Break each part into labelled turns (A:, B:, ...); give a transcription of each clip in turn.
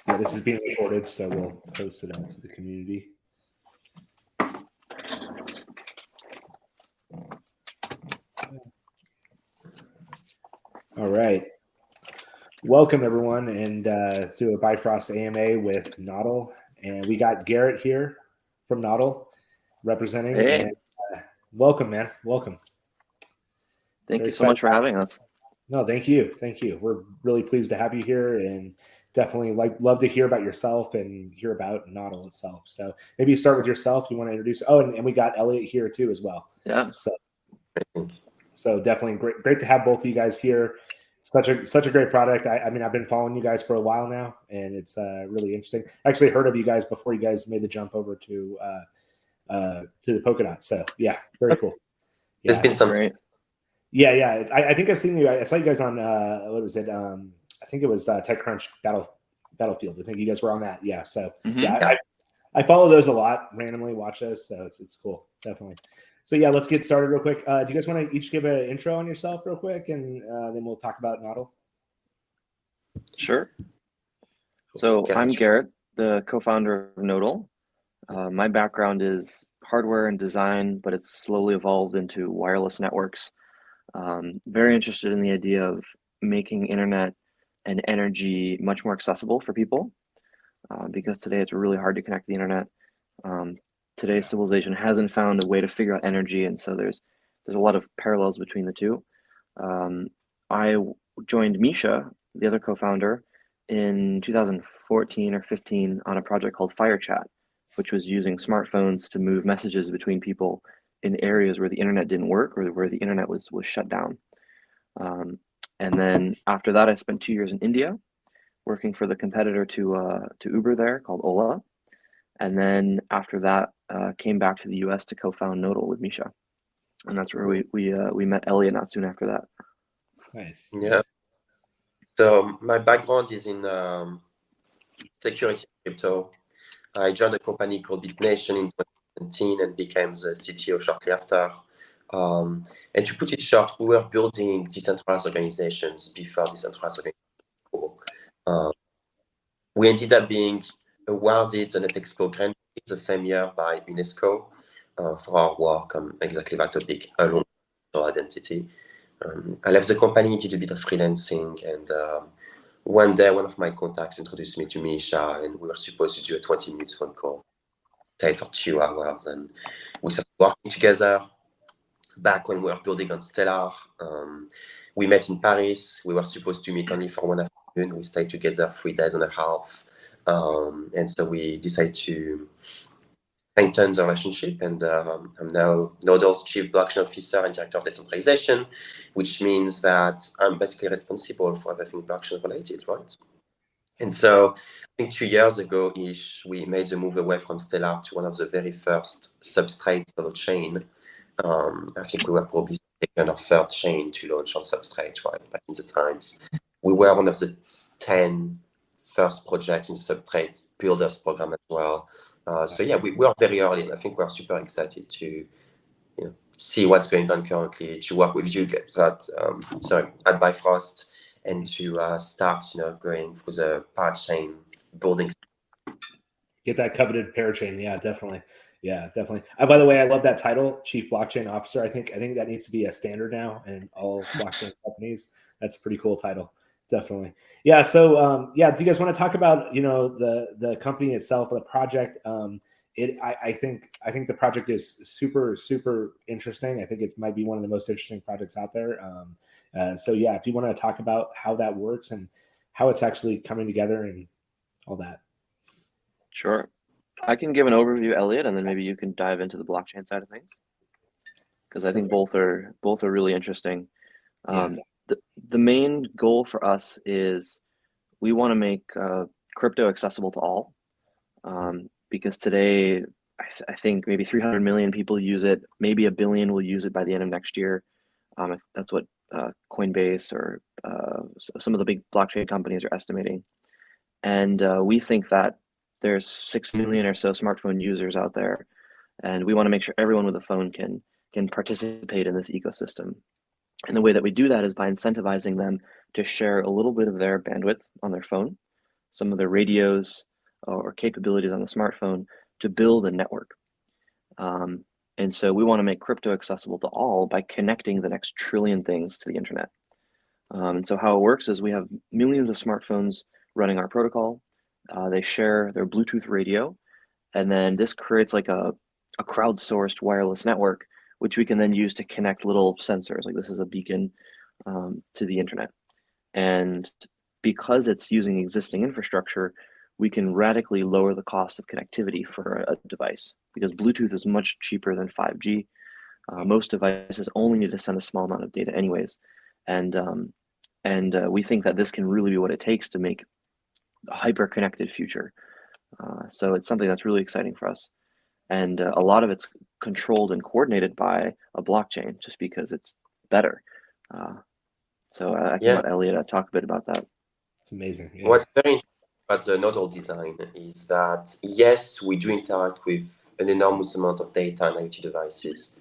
A: Yeah, this is being recorded, so we'll post it out to the community. All right. Welcome, everyone, and to a Bifrost AMA with Nodle. And we got Garrett here from Nodle representing.
B: Hey.
A: And welcome, man. Welcome.
B: Thank you so much for having us.
A: No, thank you. Thank you. We're really pleased to have you here, and definitely love to hear about yourself and hear about Nodle itself. So maybe you start with yourself. You want to introduce? Oh, and we got Elliot here too as well.
B: Yeah.
A: So definitely great to have both of you guys here. Such a great product. I mean, I've been following you guys for a while now, and it's really interesting. I actually heard of you guys before you guys made the jump over to the Polkadot. So yeah, very cool. Yeah.
C: There's been some
B: great.
A: Yeah. I think I've seen you. I saw you guys on what was it? I think it was TechCrunch Battlefield. I think you guys were on that. Yeah. So yeah, I follow those a lot. Randomly watch those, so it's cool. Definitely. So yeah, let's get started real quick. Do you guys want to each give an intro on yourself real quick, and then we'll talk about Nodle?
B: Sure. So I'm Garrett, the co-founder of Nodle. My background is hardware and design, but it's slowly evolved into wireless networks. Very interested in the idea of making internet and energy much more accessible for people, because today it's really hard to connect the internet. Today's civilization hasn't found a way to figure out energy, and so there's a lot of parallels between the two. I joined Misha, the other co-founder, in 2014 or 15 on a project called FireChat, which was using smartphones to move messages between people in areas where the internet didn't work or where the internet was shut down. And then after that, I spent 2 years in India working for the competitor to Uber there called Ola. And then after that, came back to the US to co-found Nodle with Misha. And that's where we met Elliot not soon after that.
A: Nice.
C: Yeah. So my background is in security crypto. I joined a company called BitNation in 2017 and became the CTO shortly after. And to put it short, we were building decentralized organizations before decentralized organizations. We ended up being awarded the NetExpo Grand Prix the same year by UNESCO for our work on exactly that topic, along with identity. I left the company, did a bit of freelancing, and one day one of my contacts introduced me to Misha, and we were supposed to do a 20-minute phone call. Stayed for 2 hours, and we started working together. Back when we were building on Stellar, we met in Paris. We were supposed to meet only for one afternoon. We stayed together 3 days and a half. And so we decided to strengthen the relationship. And I'm now Nodle's Chief Blockchain Officer and Director of Decentralization, which means that I'm basically responsible for everything blockchain related, right? And so I think 2 years ago-ish, we made the move away from Stellar to one of the very first substrates of a chain. I think we were probably second or third chain to launch on Substrate, right, back in the times. We were one of the 10 first projects in the Substrate Builders program as well. So yeah, we are very early, and I think we're super excited to see what's going on currently, to work with you guys at Bifrost, and to start going through the parachain building.
A: Get that coveted parachain. Yeah, definitely. Yeah, definitely. By the way, I love that title, Chief Blockchain Officer. I think that needs to be a standard now in all blockchain companies. That's a pretty cool title. Definitely. Yeah. So do you guys want to talk about the company itself, the project? I think the project is super interesting. I think it might be one of the most interesting projects out there. So yeah, if you want to talk about how that works and how it's actually coming together and all that.
B: Sure. I can give an overview, Elliot, and then maybe you can dive into the blockchain side of things, because I think both are really interesting. The main goal for us is we want to make crypto accessible to all, because today I think maybe 300 million people use it. Maybe 1 billion will use it by the end of next year. That's what Coinbase or some of the big blockchain companies are estimating. And we think that there's 6 million or so smartphone users out there, and we want to make sure everyone with a phone can participate in this ecosystem. And the way that we do that is by incentivizing them to share a little bit of their bandwidth on their phone. some of the radios or capabilities on the smartphone to build a network. And so we want to make crypto accessible to all by connecting the next trillion things to the internet. And so how it works is we have millions of smartphones running our protocol. They share their Bluetooth radio, and then this creates like a crowdsourced wireless network, which we can then use to connect little sensors. Like this is a beacon to the internet. And because it's using existing infrastructure, we can radically lower the cost of connectivity for a device, because Bluetooth is much cheaper than 5G. Most devices only need to send a small amount of data anyways. And we think that this can really be what it takes to make a hyper-connected future. So it's something that's really exciting for us. And a lot of it's controlled and coordinated by a blockchain, just because it's better. So I can let Elliot talk a bit about that.
A: It's amazing. Yeah.
C: What's very interesting about the Nodle design is that, yes, we do interact with an enormous amount of data on IoT devices,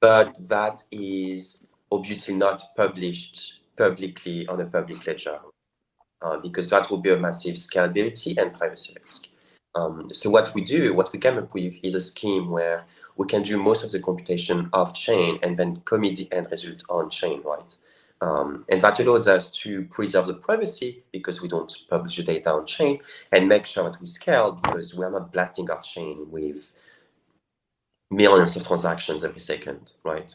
C: but that is obviously not published publicly on a public ledger, because that would be a massive scalability and privacy risk. So what we came up with is a scheme where we can do most of the computation off-chain and then commit the end result on-chain, right? And that allows us to preserve the privacy because we don't publish the data on-chain, and make sure that we scale because we are not blasting our chain with millions of transactions every second, right?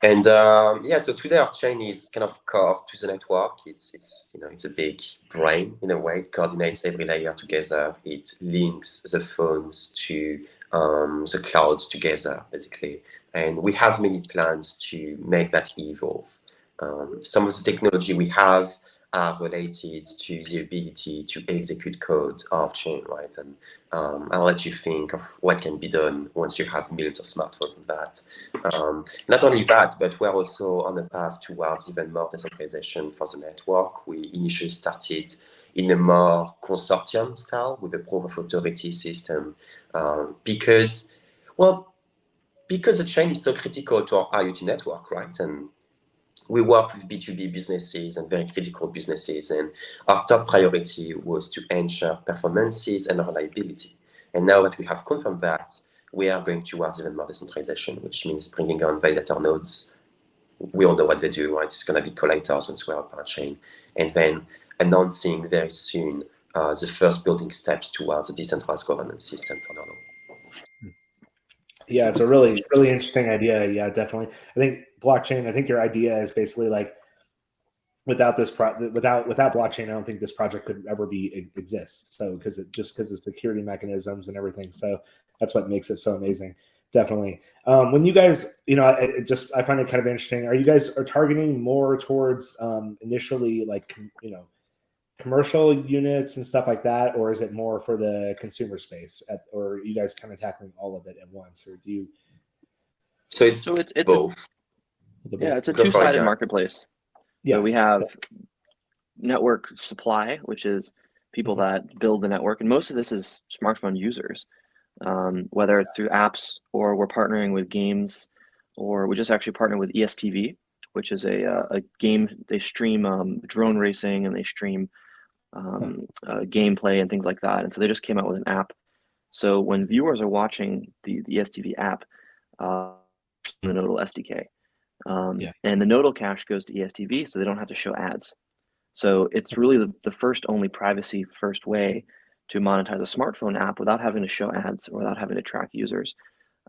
C: And so today our chain is kind of core to the network. It's a big brain in a way. It coordinates every layer together. It links the phones to the cloud together, basically. And we have many plans to make that evolve. Some of the technology we have are related to the ability to execute code off-chain, right? And I'll let you think of what can be done once you have millions of smartphones on that. Not only that, but we're also on the path towards even more decentralization for the network. We initially started in a more consortium style with a proof of authority system, because the chain is so critical to our IoT network, right? And we work with B2B businesses and very critical businesses, and our top priority was to ensure performances and reliability. And now that we have confirmed that, we are going towards even more decentralization, which means bringing on validator nodes. We all know what they do, right? It's going to be collators once we're up our chain, and then announcing very soon the first building steps towards a decentralized governance system for Nodle.
A: Yeah, it's a really, really interesting idea. Yeah, definitely. I think blockchain. I think your idea is basically like without blockchain, I don't think this project could ever exist. So because of security mechanisms and everything. So that's what makes it so amazing. Definitely. When you guys, I find it kind of interesting. Are you guys targeting more towards initially like commercial units and stuff like that, or is it more for the consumer space, or are you guys kind of tackling all of it at once, or do you?
C: So it's both.
B: It's a two-sided marketplace.
A: Yeah.
B: So we have network supply, which is people that build the network, and most of this is smartphone users, whether it's through apps or we're partnering with games, or we just actually partnered with ESTV, which is a game. They stream drone racing, and they stream gameplay and things like that. And so they just came out with an app. So when viewers are watching the ESTV app, the Nodle SDK, and the Nodle cache goes to ESTV, so they don't have to show ads. So it's really the first only privacy first way to monetize a smartphone app without having to show ads or without having to track users.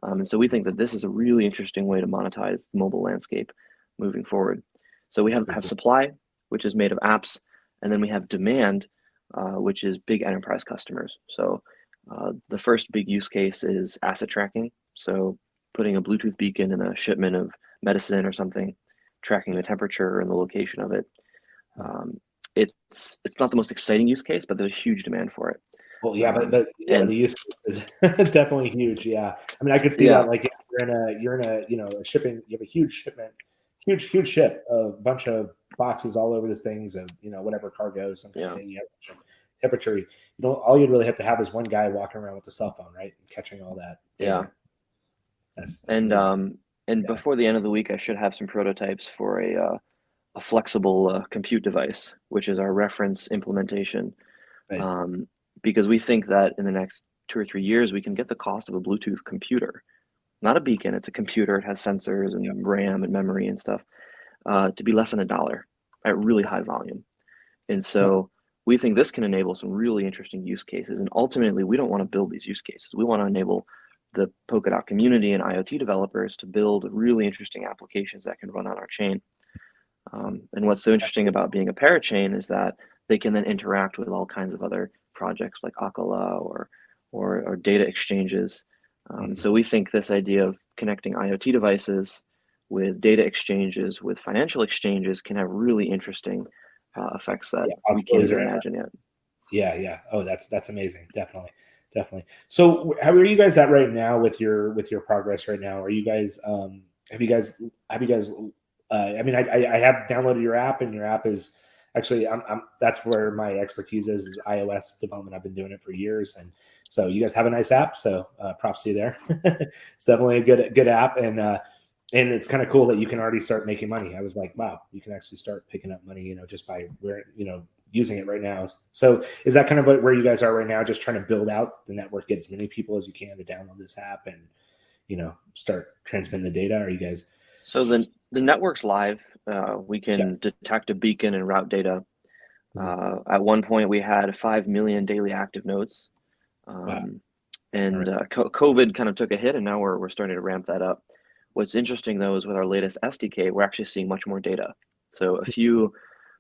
B: And so we think that this is a really interesting way to monetize the mobile landscape moving forward. So we have supply, which is made of apps, and then we have demand, which is big enterprise customers. So the first big use case is asset tracking. So putting a Bluetooth beacon in a shipment of medicine or something, tracking the temperature and the location of it. It's not the most exciting use case, but there's a huge demand for it.
A: Well, yeah, but the use case is definitely huge. Yeah, I mean, I could see that. Like, if you're in a shipping, you have a huge shipment, huge ship, a bunch of boxes all over these things of whatever cargo, something. You have temperature. All you'd really have to have is one guy walking around with a cell phone, right, and catching all that.
B: That's and before the end of the week, I should have some prototypes for flexible compute device, which is our reference implementation.
A: Nice.
B: Because we think that in the next 2 or 3 years, we can get the cost of a Bluetooth computer, not a beacon, it's a computer, it has sensors and RAM and memory and stuff, to be less than $1 at really high volume. And so we think this can enable some really interesting use cases. And ultimately, we don't want to build these use cases. We want to enable the Polkadot community and IoT developers to build really interesting applications that can run on our chain. And what's so interesting about being a parachain is that they can then interact with all kinds of other projects like Akala or data exchanges. So we think this idea of connecting IoT devices with data exchanges, with financial exchanges, can have really interesting effects that we can't even imagine yet.
A: Yeah. Oh, that's amazing. Definitely. So how are you guys at right now with your progress right now? Are you guys have you guys I mean, I have downloaded your app, and your app is actually that's where my expertise is iOS development. I've been doing it for years, and so you guys have a nice app. So props to you there. It's definitely a good app, and it's kind of cool that you can already start making money. I was like, wow, you can actually start picking up money, just by using it right now. So is that kind of where you guys are right now? Just trying to build out the network, get as many people as you can to download this app, and start transmitting the data. Are you guys?
B: So the network's live. We can detect a beacon and route data. At one point, we had 5 million daily active nodes.
A: Wow.
B: And COVID kind of took a hit, and now we're starting to ramp that up. What's interesting, though, is with our latest SDK, we're actually seeing much more data. So a few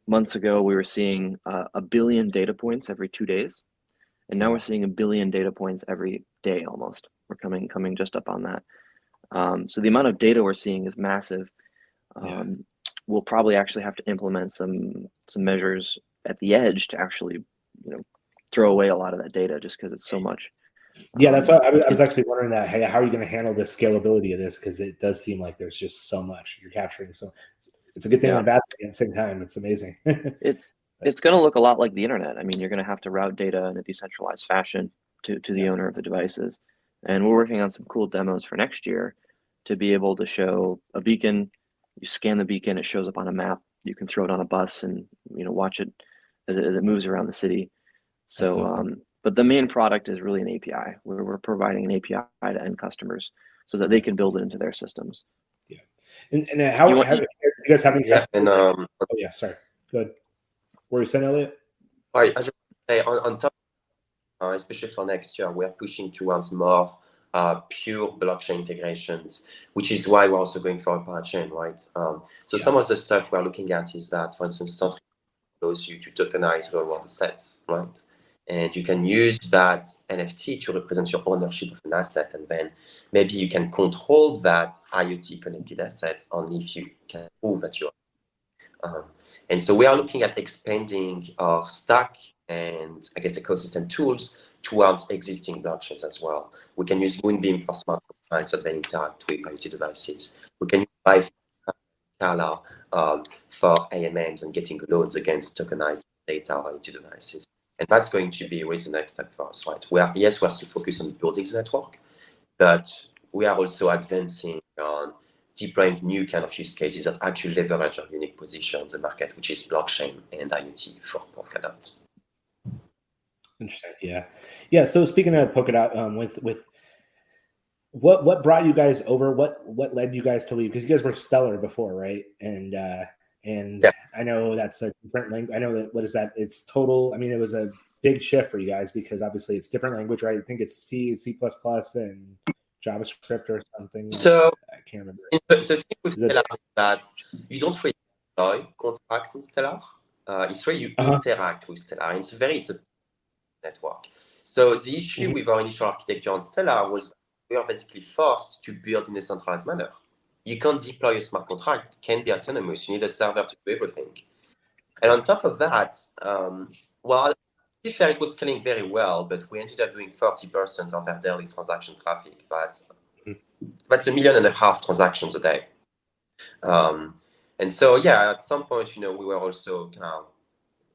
B: months ago, we were seeing 1 billion data points every 2 days. And now we're seeing 1 billion data points every day almost. We're coming just up on that. So the amount of data we're seeing is massive. We'll probably actually have to implement some measures at the edge to actually, throw away a lot of that data, just because it's so much.
A: Yeah, that's what I was actually wondering that. Hey, how are you going to handle the scalability of this? Because it does seem like there's just so much you're capturing. So it's a good thing and a bad thing at the same time. It's amazing.
B: It's going to look a lot like the internet. I mean, you're going to have to route data in a decentralized fashion to the owner of the devices. And we're working on some cool demos for next year to be able to show a beacon. You scan the beacon, it shows up on a map. You can throw it on a bus and watch it as it moves around the city. So, but the main product is really an API. We're providing an API to end customers so that they can build it into their systems.
A: Yeah. And how you guys have any?
C: Yeah. And
A: sorry. Go ahead. What were you saying, Elliot?
C: I just say on top, especially for next year, we're pushing towards more pure blockchain integrations, which is why we're also going for a parachain, right? Some of the stuff we're looking at is that, for instance, Centric allows you to tokenize real-world assets, right? And you can use that NFT to represent your ownership of an asset, and then maybe you can control that IoT connected asset only if you can prove that you're. And so we are looking at expanding our stack and I guess ecosystem tools towards existing blockchains as well. We can use Moonbeam for smart contracts that they interact with IoT devices. We can use Scala for AMMs and getting loans against tokenized data IoT devices. And that's going to be really the next step for us, right? We're still focused on building the network, but we are also advancing on deploying new kind of use cases that actually leverage our unique position in the market, which is blockchain and IoT for Polkadot.
A: Interesting. Yeah. So speaking of Polkadot, with what brought you guys over? What led you guys to leave? Because you guys were Stellar before, right? And I know that's a different language. I know that what is that? It's total. I mean, it was a big shift for you guys because obviously it's different language, right? I think it's C++, and JavaScript or something.
C: So
A: I can't remember.
C: The thing with Stellar is that you don't really deploy contracts in Stellar. It's really you interact with Stellar. It's a network. So the issue with our initial architecture on Stellar was we are basically forced to build in a centralized manner. You can't deploy a smart contract. It can't be autonomous. You need a server to do everything. And on top of that, to be fair, it was scaling very well, but we ended up doing 30% of our daily transaction traffic. That's 1.5 million transactions a day. And so, at some point, we were also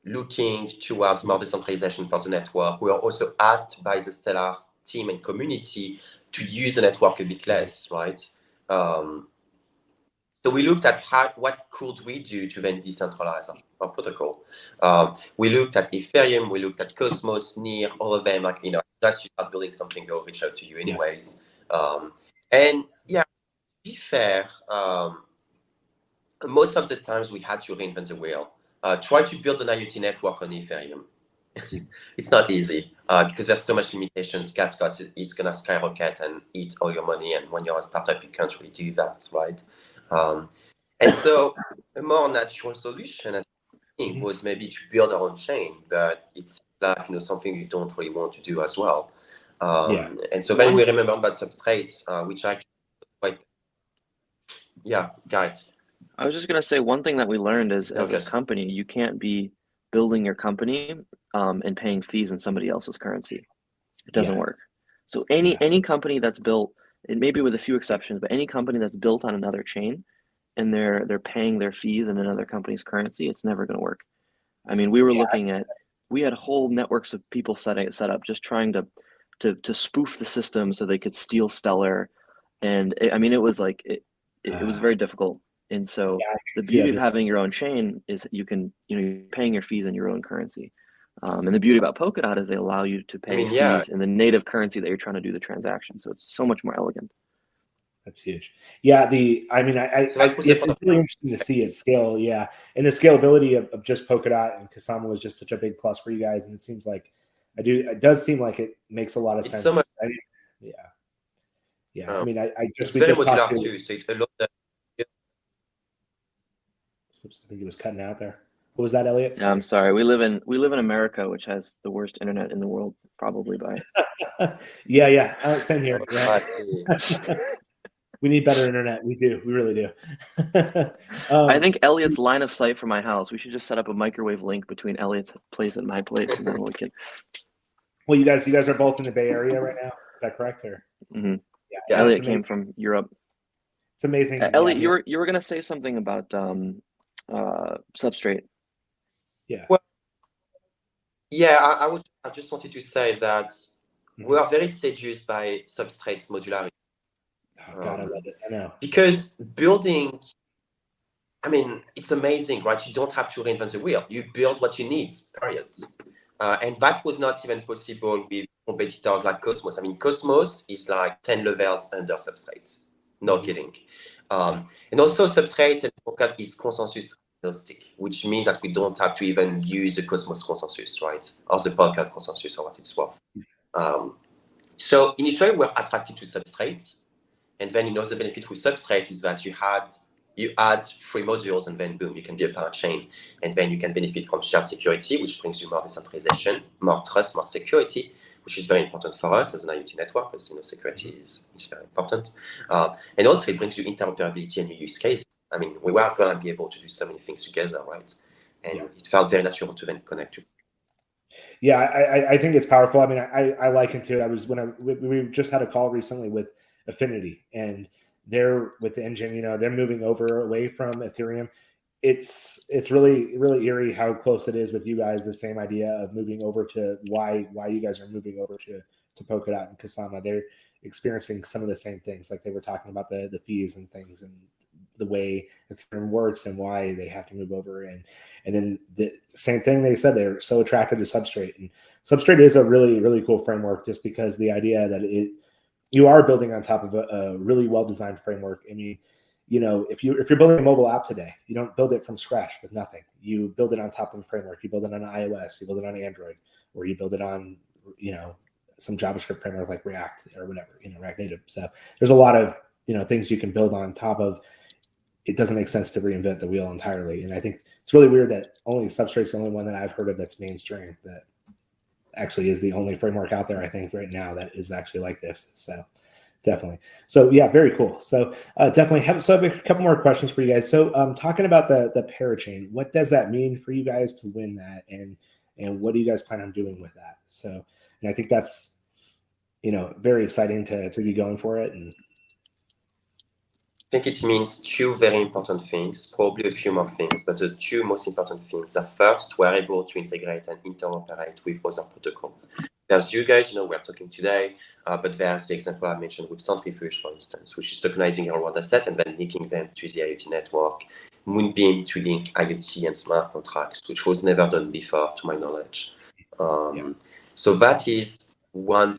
C: looking towards more decentralization for the network. We were also asked by the Stellar team and community to use the network a bit less, right? So we looked at what could we do to then decentralize our protocol. We looked at Ethereum, we looked at Cosmos, Near, all of them. Like, as you start building something, they'll reach out to you anyways. And yeah, to be fair, most of the times we had to reinvent the wheel. Try to build an IoT network on Ethereum. It's not easy because there's so much limitations. Gas cost is going to skyrocket and eat all your money. And when you're a startup, you can't really do that, right? And so a more natural solution, I think, was maybe to build our own chain, but it's like something you don't really want to do as well. And so then we remember about substrates, which actually quite guys.
B: I was just going to say one thing that we learned is as a company, you can't be building your company and paying fees in somebody else's currency. It doesn't work. So any company that's built, and maybe with a few exceptions, but any company that's built on another chain and they're paying their fees in another company's currency, it's never going to work. I mean, we were looking at, we had whole networks of people set up just trying to spoof the system so they could steal Stellar. And it was like, it was very difficult. And so the beauty of having your own chain is you're paying your fees in your own currency. And the beauty about Polkadot is they allow you to pay fees in the native currency that you're trying to do the transaction. So it's so much more elegant.
A: That's huge. Yeah, it's really interesting to see it scale. Yeah, and the scalability of just Polkadot and Kusama was just such a big plus for you guys. And it seems like it does seem like it makes a lot of sense.
C: So much,
A: I mean, I
C: just
A: we just talked to.
C: Too, so a lot of,
A: Oops, I think it was cutting out there. What was that, Elliot?
B: Yeah, I'm sorry. We live in America, which has the worst internet in the world, probably by.
A: Same here. Right? We need better internet. We do. We really do.
B: I think Elliot's line of sight for my house. We should just set up a microwave link between Elliot's place and my place, and then we can.
A: Well, you guys are both in the Bay Area right now. Is that correct? Or
B: yeah, Elliot came from Europe.
A: It's amazing.
B: Elliot, you were gonna say something about Substrate.
A: Yeah.
C: Well, I just wanted to say that we are very seduced by Substrate's modularity.
A: Oh, God, I love it. I know.
C: Because building, it's amazing, right? You don't have to reinvent the wheel. You build what you need, period. And that was not even possible with competitors like Cosmos. Cosmos is like 10 levels under Substrate. No kidding. And also Substrate and Polkadot is consensus agnostic, which means that we don't have to even use the Cosmos consensus, right? Or the Polkadot consensus or what it's worth. So initially we're attracted to Substrate. And then the benefit with Substrate is that you add 3 modules and then boom, you can be a parachain. And then you can benefit from shared security, which brings you more decentralization, more trust, more security, which is very important for us as an IoT network, because security is very important. And also it brings you interoperability and new use cases. We were going to be able to do so many things together, right? And it felt very natural to then connect to.
A: Yeah, I think it's powerful. I liken to we just had a call recently with Affinity, and they're with the engine. They're moving away from Ethereum. It's really, really eerie how close it is with you guys. The same idea of moving over to why you guys are moving over to Polkadot and Kusama. They're experiencing some of the same things, like they were talking about the fees and things and the way Ethereum works and why they have to move over. And then the same thing they said, they're so attracted to Substrate. And Substrate is a really, really cool framework, just because the idea that you are building on top of a really well-designed framework. If you're building a mobile app today, you don't build it from scratch with nothing. You build it on top of a framework. You build it on iOS, you build it on Android, or you build it on, some JavaScript framework like React or whatever, React Native. So there's a lot of, things you can build on top of. It doesn't make sense to reinvent the wheel entirely. And I think it's really weird that only Substrate's the only one that I've heard of that's mainstream, that actually is the only framework out there, I think, right now that is actually like this. So definitely. So yeah, very cool. So definitely I have a couple more questions for you guys. So talking about the parachain, what does that mean for you guys to win that? And what do you guys plan on doing with that? So, and I think that's, very exciting to be going for it. And
C: I think it means 2 very important things, probably a few more things, but the 2 most important things are, first, we're able to integrate and interoperate with other protocols. there's you guys, we're talking today, but there's the example I mentioned with Centrifuge, for instance, which is tokenizing your world asset and then linking them to the IoT network. Moonbeam to link IoT and smart contracts, which was never done before, to my knowledge. So that is one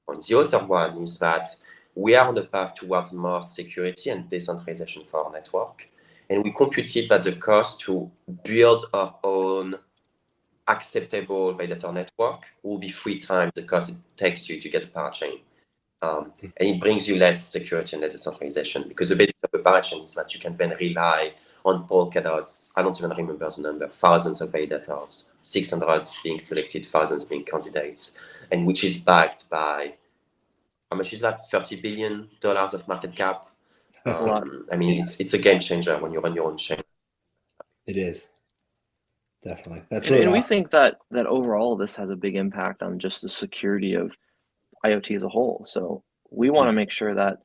C: point. The other one is that we are on the path towards more security and decentralization for our network. And we computed that the cost to build our own acceptable validator network will be 3 times the cost it takes you to get a parachain. And it brings you less security and less decentralization, because the benefit of a parachain is that you can then rely on Polkadot's, I don't even remember the number, thousands of validators, 600 being selected, thousands being candidates, and which is backed by, how much is that? $30 billion of market cap. I mean, it's a game changer when you run your own chain.
A: It is. Definitely. That's
B: and we think that overall this has a big impact on just the security of IoT as a whole. So we want to make sure that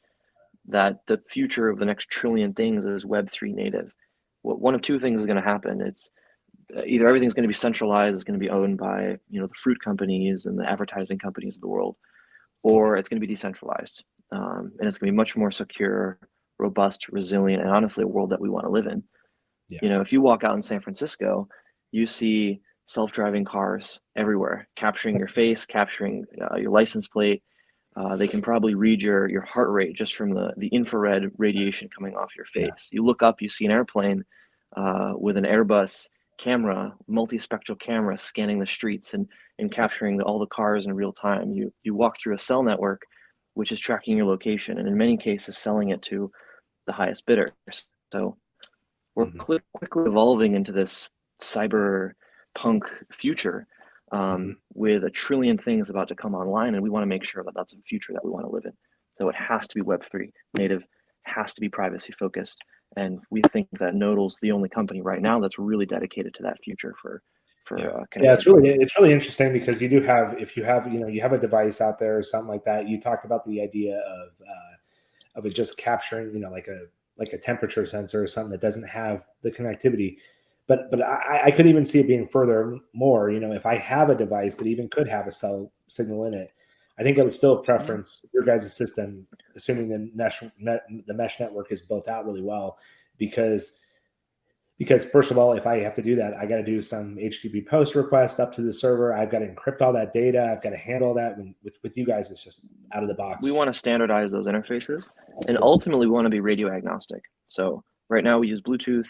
B: the future of the next trillion things is Web3 native. One of two things is going to happen. It's either everything's going to be centralized, it's going to be owned by the fruit companies and the advertising companies of the world, or it's going to be decentralized, and it's going to be much more secure, robust, resilient, and honestly a world that we want to live in. If you walk out in San Francisco, you see self-driving cars everywhere, capturing your face, capturing your license plate. They can probably read your heart rate just from the infrared radiation coming off your face. You look up, you see an airplane with an Airbus camera, multispectral camera scanning the streets and capturing all the cars in real time. You walk through a cell network, which is tracking your location, and in many cases selling it to the highest bidder. So we're quickly evolving into this cyberpunk future with a trillion things about to come online, and we want to make sure that that's a future that we want to live in. So it has to be Web3 native, has to be privacy focused, and we think that Nodle's the only company right now that's really dedicated to that future for
A: it's really interesting, because you do have, if you have you have a device out there or something like that, you talk about the idea of it just capturing like a temperature sensor or something that doesn't have the connectivity. But I could even see it being furthermore, if I have a device that even could have a cell signal in it, I think I would still preference your guys' system, assuming the mesh network is built out really well, because first of all, if I have to do that, I got to do some HTTP post request up to the server. I've got to encrypt all that data. I've got to handle that. With you guys, it's just out of the box.
B: We want to standardize those interfaces, and ultimately we want to be radio agnostic. So right now we use Bluetooth.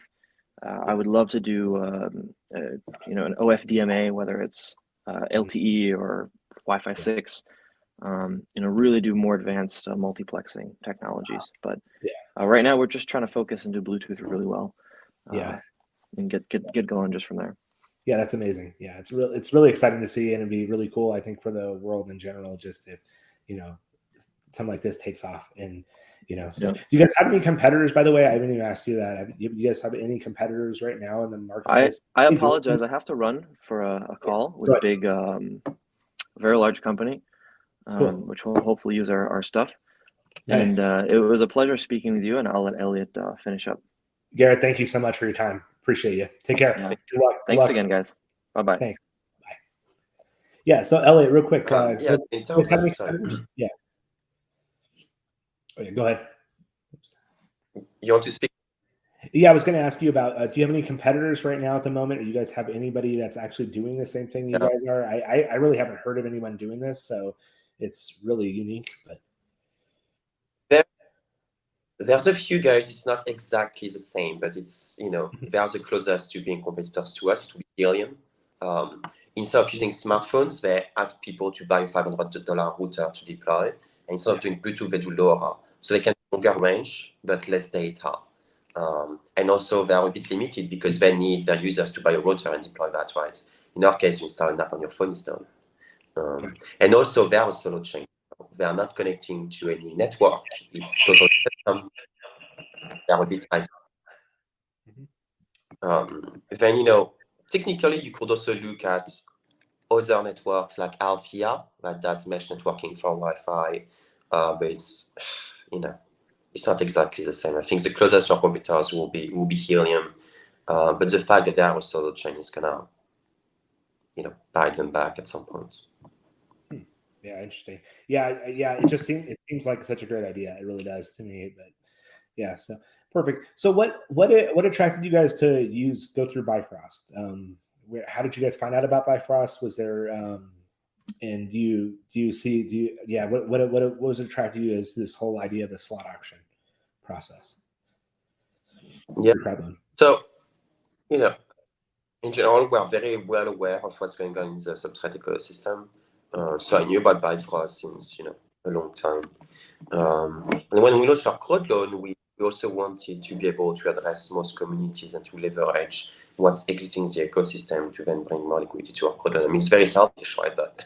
B: I would love to do an OFDMA, whether it's LTE or Wi-Fi 6. Really do more advanced multiplexing technologies. But right now we're just trying to focus and do Bluetooth really well. And get going just from there.
A: Yeah, that's amazing. Yeah, it's really exciting to see, and it'd be really cool, I think, for the world in general, just if something like this takes off. And so do you guys have any competitors, by the way? I haven't even asked you that. Do you guys have any competitors right now in the marketplace?
B: I apologize. I have to run for a call with a big, very large company, which will hopefully use our stuff. Nice. And it was a pleasure speaking with you, and I'll let Elliot finish up.
A: Garrett, thank you so much for your time. Appreciate you. Take care.
B: Yeah.
A: Good luck.
B: Thanks again, guys. Bye-bye.
A: Thanks. Bye. Yeah, so Elliot, real quick.
C: In terms of,
A: yeah. Okay, go ahead. Oops.
C: You want to speak?
A: Yeah, I was going to ask you about, do you have any competitors right now at the moment? Or you guys have anybody that's actually doing the same thing you guys are? I really haven't heard of anyone doing this, so it's really unique. But
C: there's a few guys. It's not exactly the same, but it's, they're the closest to being competitors to us, to Helium. Instead of using smartphones, they ask people to buy a $500 router to deploy. And instead of doing Bluetooth, they do LoRa. So they can do longer range, but less data. And also they're a bit limited because they need their users to buy a router and deploy that, right? In our case, you install an app on your phone, it's done. And also they're a solo chain. They are not connecting to any network. It's totally custom. They're a bit isolated. Then, technically you could also look at other networks like Alphia that does mesh networking for Wi-Fi, but it's not exactly the same. I think the closest to our competitors will be Helium, but the fact that they are a solo chain is gonna, bite them back at some point.
A: Yeah, interesting. Yeah, it seems like such a great idea. It really does to me. But yeah, so perfect. So what attracted you guys to go through Bifrost? How did you guys find out about Bifrost? Was there and what was attracted you as this whole idea of a slot auction process?
C: Yeah. So, in general, we are very well aware of what's going on in the substrate ecosystem. So I knew about Bifrost since a long time. And when we launched our Crowdloan, we also wanted to be able to address most communities and to leverage what's existing in the ecosystem to then bring more liquidity to our Crowdloan. I mean, it's very selfish, right? But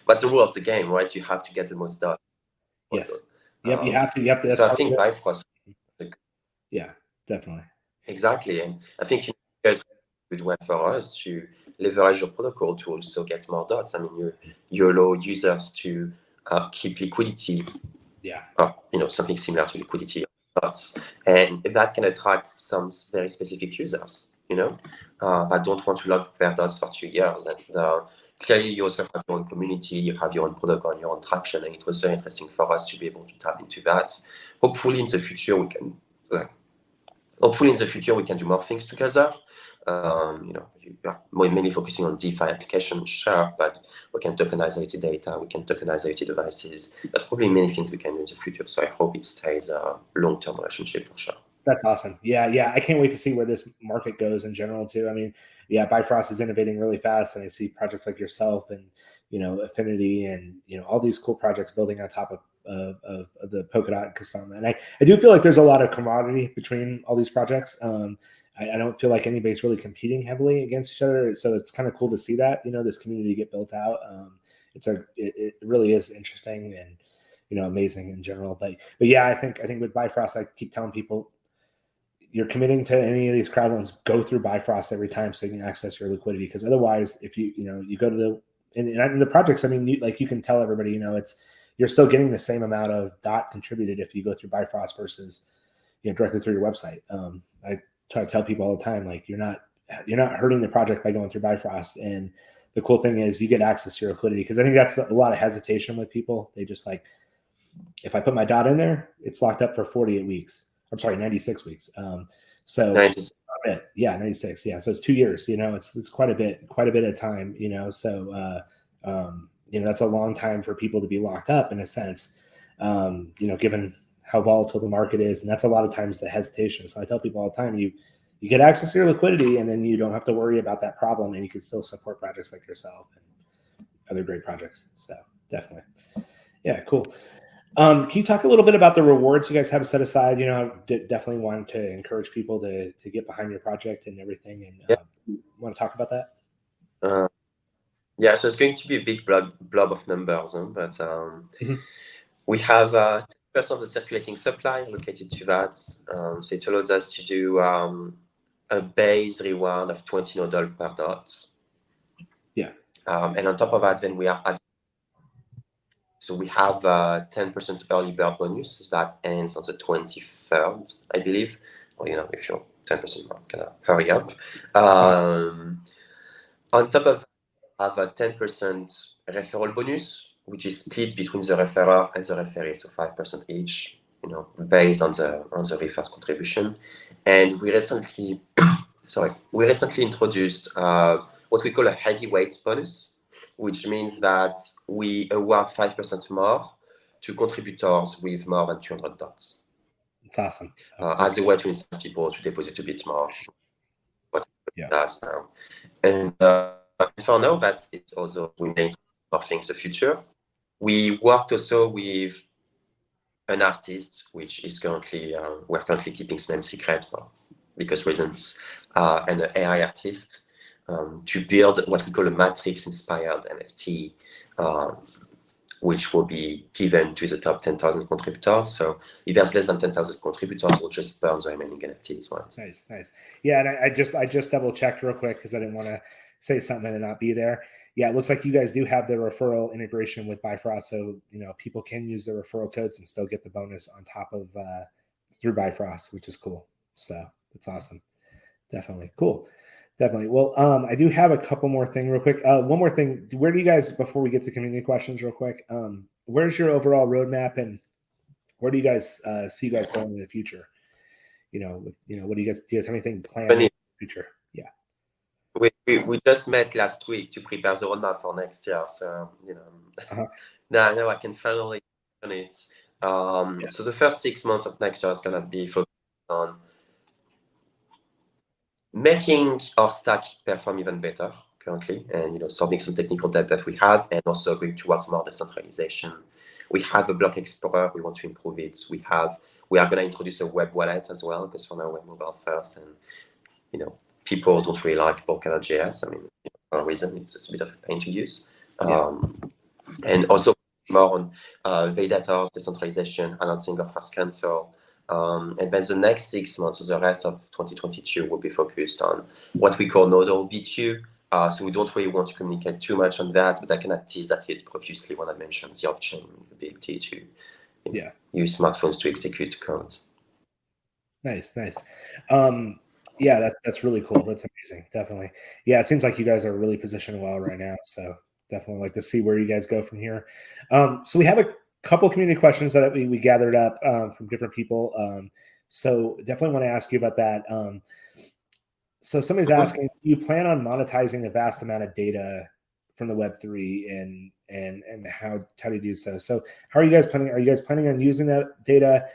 C: that's the rule of the game, right? You have to get the most done.
A: Yes. Yep. You have to. That's
C: so I think Bifrost.
A: Yeah, definitely.
C: Exactly, and I think there's a good way for us to leverage your protocol to also get more dots. I mean, you allow users to keep liquidity.
A: Yeah.
C: Something similar to liquidity dots, and that can attract some very specific users. That don't want to lock their dots for 2 years, and clearly you also have your own community, you have your own protocol, your own traction, and it was very interesting for us to be able to tap into that. Hopefully, in the future, we can do more things together. You are mainly focusing on DeFi applications, sure, but we can tokenize IoT data, we can tokenize IoT devices. There's probably many things we can do in the future. So I hope it stays a long-term relationship for sure.
A: That's awesome. Yeah. I can't wait to see where this market goes in general too. I mean, yeah, Bifrost is innovating really fast, and I see projects like yourself and Affinity and all these cool projects building on top of the Polkadot and Kasama. And I do feel like there's a lot of camaraderie between all these projects. I don't feel like anybody's really competing heavily against each other. So it's kind of cool to see that, this community get built out. It really is interesting and, amazing in general. But yeah, I think with Bifrost, I keep telling people, you're committing to any of these crowd loans, go through Bifrost every time so you can access your liquidity. Because otherwise, if you go to the projects, I mean, you can tell everybody, you're still getting the same amount of DOT contributed if you go through Bifrost versus directly through your website. I try to tell people all the time, like, you're not hurting the project by going through Bifrost. And the cool thing is you get access to your liquidity, because I think that's a lot of hesitation with people. They just like, if I put my DOT in there, it's locked up for 48 weeks. I'm sorry, 96 weeks. So
C: 96.
A: Yeah, 96. Yeah. So it's 2 years, it's quite a bit of time, so, that's a long time for people to be locked up in a sense, given how volatile the market is. And that's a lot of times the hesitation. So I tell people all the time, you get access to your liquidity, and then you don't have to worry about that problem, and you can still support projects like yourself and other great projects. So definitely. Yeah, cool. Can you talk a little bit about the rewards you guys have set aside? Definitely want to encourage people to get behind your project and everything. And want to talk about that?
C: Yeah, so it's going to be a big blob of numbers, but we have 10% of the circulating supply allocated to that. So it allows us to do a base reward of 20 Nodle per dot.
A: Yeah.
C: And on top of that, then we are adding. So we have 10% early bird bonus that ends on the 23rd, I believe. Or, if you're 10% more, kind of hurry up. On top of that, we have a 10% referral bonus, which is split between the referrer and the referee, so 5% each, based on the referred contribution. And we recently introduced what we call a heavyweight bonus, which means that we award 5% more to contributors with more than 200 dots.
A: It's awesome.
C: As a way to incentivize people to deposit a bit more. What does now. And for now, that's it. Also, we made more things in the future. We worked also with an artist, which is we're currently keeping his name secret because reasons, and an AI artist, to build what we call a Matrix-inspired NFT, which will be given to the top 10,000 contributors. So if there's less than 10,000 contributors, we'll just burn the remaining NFTs. Right?
A: Nice. Yeah, and I just double checked real quick because I didn't want to say something and not be there. Yeah, it looks like you guys do have the referral integration with Bifrost, so people can use the referral codes and still get the bonus on top of through Bifrost, which is cool. So that's awesome. Definitely cool. Definitely. Well, I do have a couple more things real quick. One more thing. Where do you guys, before we get to community questions real quick, where's your overall roadmap and where do you guys see you guys going in the future? What do you guys have anything planned in the future? Yeah.
C: We just met last week to prepare the roadmap for next year. So, now I can finally on it. So the first 6 months of next year is going to be focused on making our stack perform even better currently, and solving some technical debt that we have, and also going towards more decentralization. We have a block explorer. We want to improve it. We are going to introduce a web wallet as well, because for now we're mobile first, and people don't really like Polkadot.js. I mean, for a reason, it's just a bit of a pain to use. And also more on validators, decentralization, announcing our first console. And then the next 6 months, so the rest of 2022, will be focused on what we call Nodle V2. So we don't really want to communicate too much on that, but I can tease that it profusely when I mentioned the off-chain ability to use smartphones to execute code.
A: Nice. Yeah, that's really cool. That's amazing. Definitely. Yeah, it seems like you guys are really positioned well right now. So definitely like to see where you guys go from here. So we have a couple community questions that we gathered up from different people. So definitely want to ask you about that. So somebody's asking, do you plan on monetizing a vast amount of data from the Web3 and how do you do so? So how are you guys planning? Are you guys planning on using that data?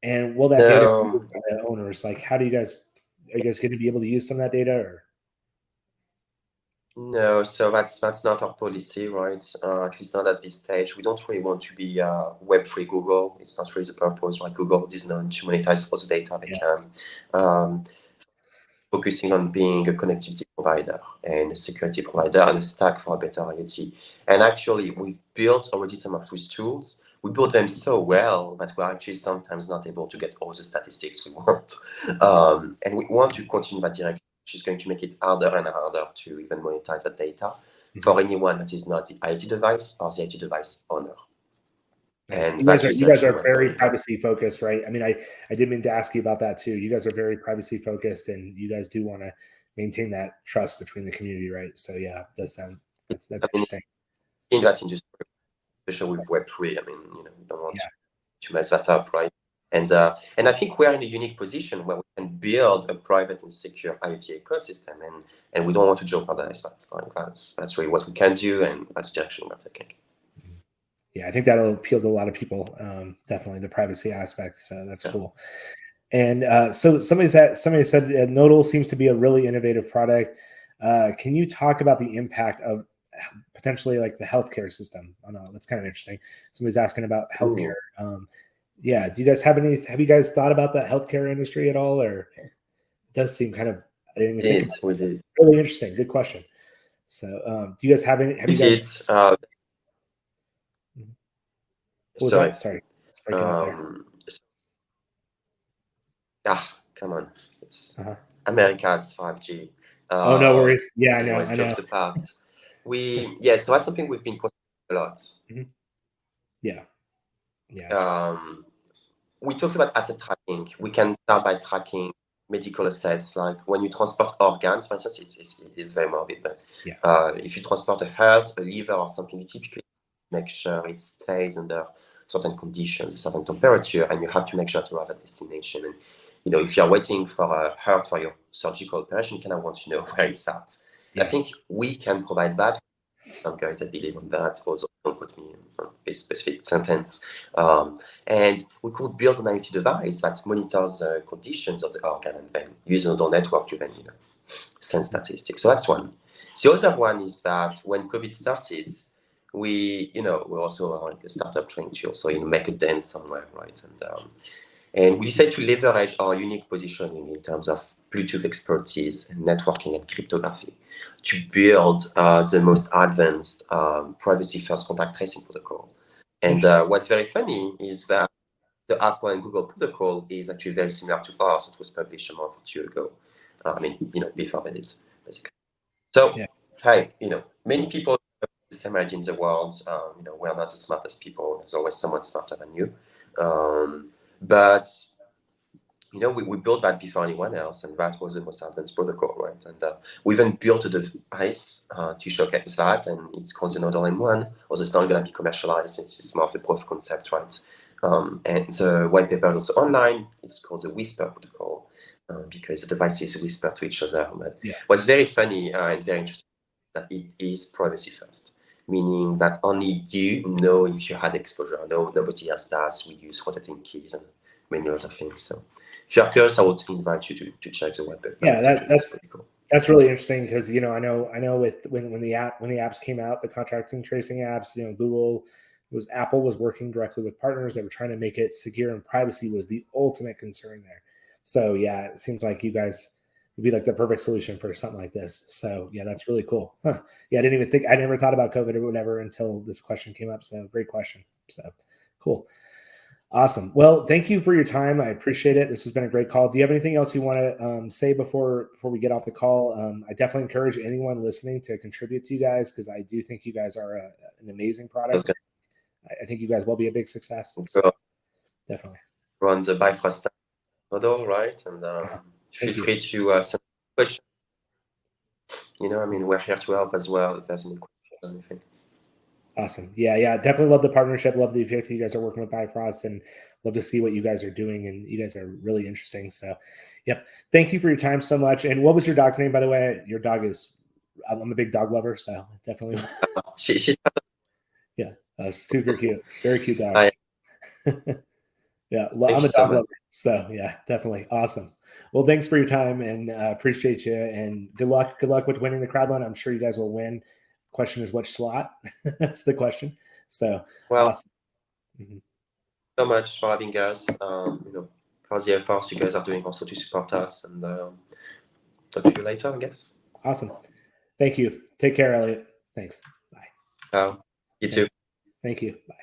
A: And will that data be used by the owners? Like, are you guys going to be able to use some of that data? Or
C: no, so that's not our policy, right? At least not at this stage. We don't really want to be Web3 Google. It's not really the purpose, right? Google is known to monetize for the data they can. Focusing on being a connectivity provider and a security provider and a stack for a better IoT. And actually, we've built already some of those tools. We built them so well that we're actually sometimes not able to get all the statistics we want. And we want to continue that direction, which is going to make it harder and harder to even monetize the data for anyone that is not the IoT device or the IoT device owner.
A: Nice. You guys are very privacy focused, right? I mean, I did mean to ask you about that too. You guys are very privacy focused, and you guys do want to maintain that trust between the community, right? So yeah, it does sound that's interesting.
C: In that industry, especially with Web3, I mean, we don't want to mess that up, right? And I think we're in a unique position where we can build a private and secure IoT ecosystem, and we don't want to jeopardize that. Right? That's really what we can do, and that's the direction we're taking.
A: Yeah, I think that'll appeal to a lot of people. Definitely the privacy aspect. So that's cool. And so somebody said Nodle seems to be a really innovative product. Can you talk about the impact of potentially like the healthcare system? I know that's kind of interesting. Somebody's asking about healthcare. Do you guys have you guys thought about the healthcare industry at all? Or it does seem kind of, I didn't even think about it. It's really interesting. Good question. So do you guys have you guys? Sorry. It's breaking up there.
C: Come on. It's America's 5G.
A: No worries. Yeah, I know.
C: Jokes apart. So that's something we've been considering a lot.
A: Yeah.
C: We talked about asset tracking. We can start by tracking medical assets, like when you transport organs, for instance, it's very morbid, but if you transport a heart, a liver, or something, you typically make sure it stays under certain conditions, certain temperature, and you have to make sure to have a destination. And if you're waiting for a heart for your surgical operation, you kind of want to know where it's at. I think we can provide that. Some guys that believe on that, also don't quote me on this specific sentence. And we could build an IoT device that monitors the conditions of the organ and then use a Nodle network to then send statistics. So that's one. The other one is that when COVID started, we also like a startup trying to also make a dent somewhere, right? And we decided to leverage our unique positioning in terms of Bluetooth expertise and networking and cryptography to build the most advanced privacy-first contact tracing protocol. And what's very funny is that the Apple and Google protocol is actually very similar to ours. It was published a month or two ago. Before they did, basically. So, many people have the same idea in the world. We're not the smartest people. There's always someone smarter than you. But we built that before anyone else, and that was the most advanced protocol, right? And we even built a device to showcase that, and it's called the Nodle M1, although it's not going to be commercialized. It's more of a proof of concept, right? And the white paper is online. It's called the Whisper protocol because the devices whisper to each other. But what's very funny and very interesting is that it is privacy first, meaning that only you know if you had exposure. Nobody else does. We use rotating keys and many other things. So if you're curious, I would invite you to check the web paper.
A: Yeah, that's pretty cool. That's really interesting because I know with when the apps came out, the contracting tracing apps, Apple was working directly with partners. They were trying to make it secure, and privacy was the ultimate concern there. So yeah, it seems like you guys would be like the perfect solution for something like this. So yeah, that's really cool. Yeah, I never thought about COVID or whatever until this question came up. So great question. So cool. Awesome. Well, thank you for your time. I appreciate it. This has been a great call. Do you have anything else you want to say before we get off the call? I definitely encourage anyone listening to contribute to you guys because I do think you guys are an amazing product. I think you guys will be a big success. So, definitely.
C: Run the Bifrost Nodle, right? And feel free to send questions. We're here to help as well if there's any questions or anything.
A: Awesome. Yeah. Definitely love the partnership. Love the fact that you guys are working with Bifrost and love to see what you guys are doing. And you guys are really interesting. So, yep. Thank you for your time so much. And what was your dog's name, by the way? Your dog is, I'm a big dog lover. So definitely.
C: She's
A: super cute. Very cute dogs. Yeah. I'm a dog lover. So yeah, definitely. Awesome. Well, thanks for your time and appreciate you and good luck. Good luck with winning the Crowdloan. I'm sure you guys will win. Question is which slot? That's the question. So awesome.
C: So much for having us. For the efforts you guys are doing also to support us, and talk to you later, I guess.
A: Awesome. Thank you. Take care, Elliot. Thanks. Bye.
C: You too.
A: Thank you. Bye.